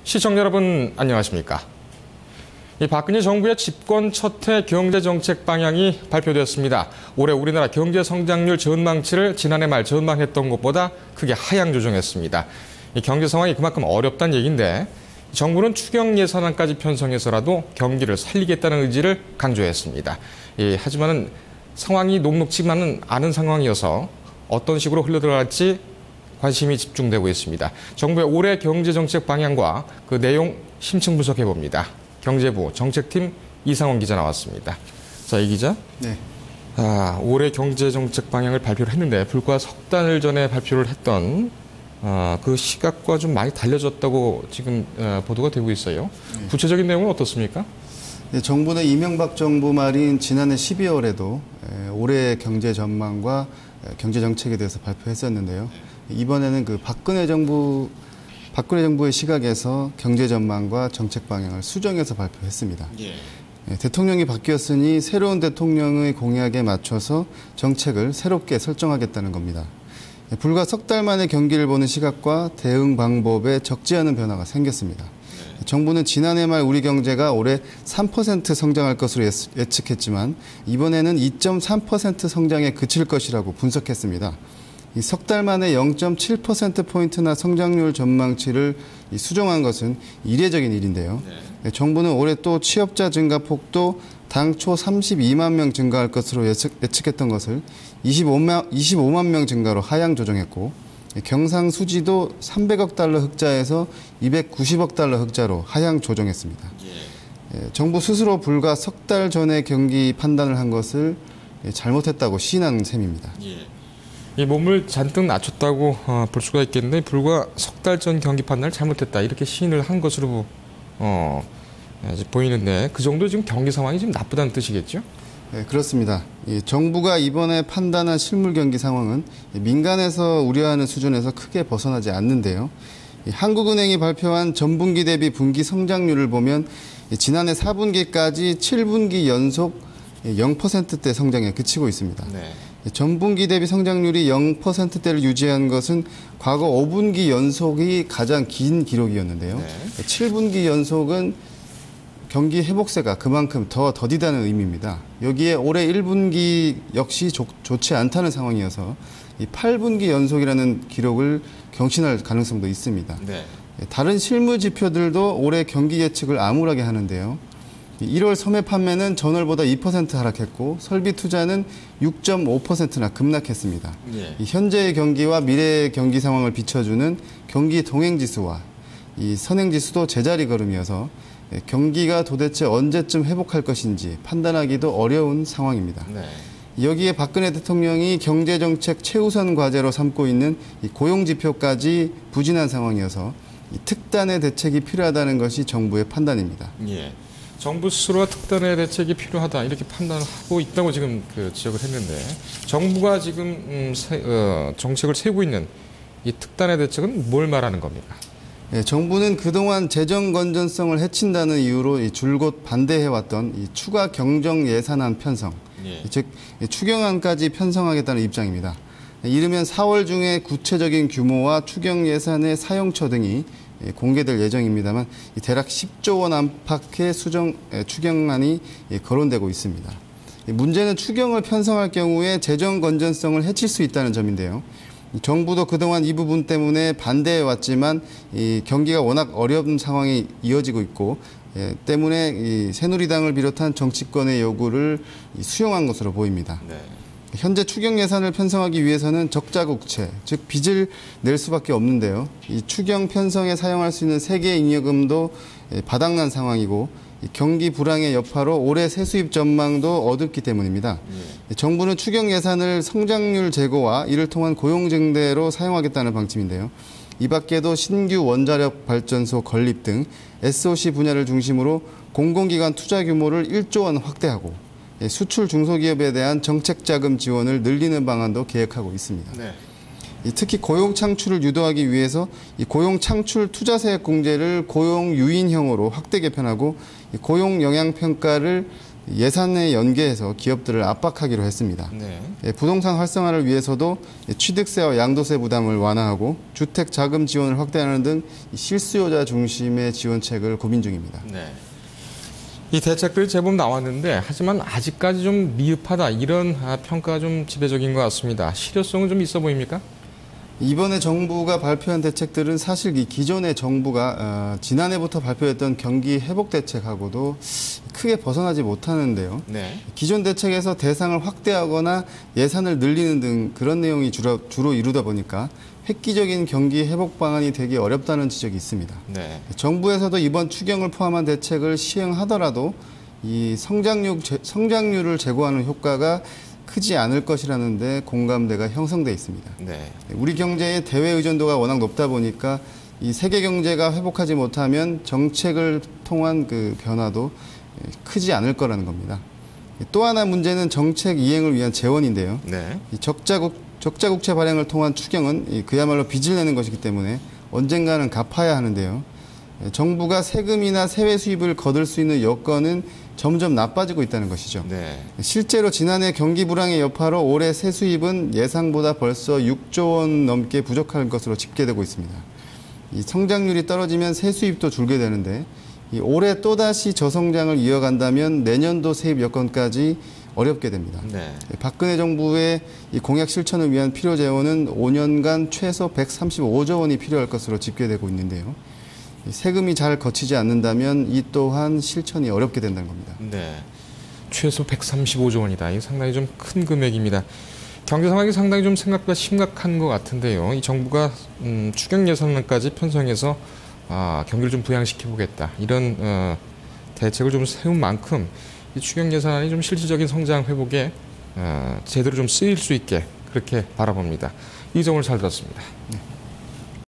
시청자 여러분 안녕하십니까? 이 박근혜 정부의 집권 첫 해 경제정책 방향이 발표되었습니다. 올해 우리나라 경제 성장률 전망치를 지난해 말 전망했던 것보다 크게 하향 조정했습니다. 이 경제 상황이 그만큼 어렵다는 얘기인데 정부는 추경 예산안까지 편성해서라도 경기를 살리겠다는 의지를 강조했습니다. 하지만은 상황이 녹록지만은 않은 상황이어서 어떤 식으로 흘러들어갈지 관심이 집중되고 있습니다. 정부의 올해 경제정책 방향과 그 내용 심층 분석해봅니다. 경제부 정책팀 이상원 기자 나왔습니다. 자, 이 기자. 네. 올해 경제정책 방향을 발표를 했는데 불과 석 달 전에 발표를 했던 그 시각과 좀 많이 달라졌다고 지금 보도가 되고 있어요. 네. 구체적인 내용은 어떻습니까? 네, 정부는 이명박 정부 말인 지난해 12월에도 올해 경제 전망과 경제 정책에 대해서 발표했었는데요. 이번에는 그 박근혜 정부의 시각에서 경제 전망과 정책 방향을 수정해서 발표했습니다. 예. 대통령이 바뀌었으니 새로운 대통령의 공약에 맞춰서 정책을 새롭게 설정하겠다는 겁니다. 불과 석 달 만에 경기를 보는 시각과 대응 방법에 적지 않은 변화가 생겼습니다. 정부는 지난해 말 우리 경제가 올해 3% 성장할 것으로 예측했지만 이번에는 2.3% 성장에 그칠 것이라고 분석했습니다. 석 달 만에 0.7%포인트나 성장률 전망치를 수정한 것은 이례적인 일인데요. 정부는 올해 또 취업자 증가 폭도 당초 32만 명 증가할 것으로 예측했던 것을 25만 명 증가로 하향 조정했고 경상수지도 300억 달러 흑자에서 290억 달러 흑자로 하향 조정했습니다. 정부 스스로 불과 석 달 전에 경기 판단을 한 것을 잘못했다고 시인한 셈입니다. 이 몸을 잔뜩 낮췄다고 볼 수가 있겠는데 불과 석 달 전 경기 판단을 잘못했다 이렇게 시인을 한 것으로 보이는데 그 정도 지금 경기 상황이 지금 나쁘다는 뜻이겠죠? 네, 그렇습니다. 정부가 이번에 판단한 실물 경기 상황은 민간에서 우려하는 수준에서 크게 벗어나지 않는데요. 한국은행이 발표한 전분기 대비 분기 성장률을 보면 지난해 4분기까지 7분기 연속 0%대 성장에 그치고 있습니다. 네. 전분기 대비 성장률이 0%대를 유지한 것은 과거 5분기 연속이 가장 긴 기록이었는데요. 네. 7분기 연속은 경기 회복세가 그만큼 더 더디다는 의미입니다. 여기에 올해 1분기 역시 좋지 않다는 상황이어서 이 8분기 연속이라는 기록을 경신할 가능성도 있습니다. 네. 다른 실무 지표들도 올해 경기 예측을 암울하게 하는데요. 1월 소매 판매는 전월보다 2% 하락했고 설비 투자는 6.5%나 급락했습니다. 예. 현재의 경기와 미래의 경기 상황을 비춰주는 경기 동행지수와 이 선행지수도 제자리 걸음이어서 경기가 도대체 언제쯤 회복할 것인지 판단하기도 어려운 상황입니다. 네. 여기에 박근혜 대통령이 경제정책 최우선 과제로 삼고 있는 이 고용지표까지 부진한 상황이어서 이 특단의 대책이 필요하다는 것이 정부의 판단입니다. 예. 정부 스스로가 특단의 대책이 필요하다 이렇게 판단을 하고 있다고 지금 지적을 했는데 정부가 지금 정책을 세우고 있는 이 특단의 대책은 뭘 말하는 겁니까? 네, 정부는 그동안 재정 건전성을 해친다는 이유로 줄곧 반대해왔던 이 추가 경정 예산안 편성, 즉 추경안까지 편성하겠다는 입장입니다. 이르면 4월 중에 구체적인 규모와 추경 예산의 사용처 등이 공개될 예정입니다만 대략 10조 원 안팎의 추경안이 거론되고 있습니다. 문제는 추경을 편성할 경우에 재정 건전성을 해칠 수 있다는 점인데요. 정부도 그동안 이 부분 때문에 반대해왔지만 이 경기가 워낙 어려운 상황이 이어지고 있고 때문에 이 새누리당을 비롯한 정치권의 요구를 수용한 것으로 보입니다. 네. 현재 추경 예산을 편성하기 위해서는 적자 국채, 즉 빚을 낼 수밖에 없는데요. 이 추경 편성에 사용할 수 있는 세계 잉여금도 바닥난 상황이고 경기 불황의 여파로 올해 세수입 전망도 어둡기 때문입니다. 정부는 추경 예산을 성장률 제고와 이를 통한 고용 증대로 사용하겠다는 방침인데요. 이 밖에도 신규 원자력 발전소 건립 등 SOC 분야를 중심으로 공공기관 투자 규모를 1조 원 확대하고 수출 중소기업에 대한 정책자금 지원을 늘리는 방안도 계획하고 있습니다. 네. 특히 고용 창출을 유도하기 위해서 이 고용 창출 투자세액 공제를 고용 유인형으로 확대 개편하고 고용 영향 평가를 예산에 연계해서 기업들을 압박하기로 했습니다. 네. 부동산 활성화를 위해서도 취득세와 양도세 부담을 완화하고 주택 자금 지원을 확대하는 등 실수요자 중심의 지원책을 고민 중입니다. 네. 이 대책들이 제법 나왔는데 하지만 아직까지 좀 미흡하다 이런 평가가 좀 지배적인 것 같습니다. 실효성은 좀 있어 보입니까? 이번에 정부가 발표한 대책들은 사실 이 기존의 정부가 지난해부터 발표했던 경기 회복 대책하고도 크게 벗어나지 못하는데요. 네. 기존 대책에서 대상을 확대하거나 예산을 늘리는 등 그런 내용이 주로 이루다 보니까 획기적인 경기 회복 방안이 되기 어렵다는 지적이 있습니다. 네. 정부에서도 이번 추경을 포함한 대책을 시행하더라도 이 성장률을 제고하는 효과가 크지 않을 것이라는데 공감대가 형성돼 있습니다. 네. 우리 경제의 대외 의존도가 워낙 높다 보니까 이 세계 경제가 회복하지 못하면 정책을 통한 그 변화도 크지 않을 거라는 겁니다. 또 하나 문제는 정책 이행을 위한 재원인데요. 네. 이 적자 국채 발행을 통한 추경은 그야말로 빚을 내는 것이기 때문에 언젠가는 갚아야 하는데요. 정부가 세금이나 세외 수입을 거둘 수 있는 여건은 점점 나빠지고 있다는 것이죠. 네. 실제로 지난해 경기 불황의 여파로 올해 세수입은 예상보다 벌써 6조 원 넘게 부족할 것으로 집계되고 있습니다. 이 성장률이 떨어지면 세수입도 줄게 되는데 올해 또다시 저성장을 이어간다면 내년도 세입 여건까지 어렵게 됩니다. 네. 박근혜 정부의 이 공약 실천을 위한 필요 재원은 5년간 최소 135조 원이 필요할 것으로 집계되고 있는데요. 세금이 잘 거치지 않는다면 이 또한 실천이 어렵게 된다는 겁니다. 네. 최소 135조 원이다. 이거 상당히 좀 큰 금액입니다. 경제 상황이 상당히 좀 생각보다 심각한 것 같은데요. 이 정부가 추경 예산안까지 편성해서 경기를 좀 부양시켜 보겠다. 이런 대책을 좀 세운 만큼 이 추경 예산안이 좀 실질적인 성장 회복에 제대로 좀 쓰일 수 있게 그렇게 바라봅니다. 이정을 잘 들었습니다. 네.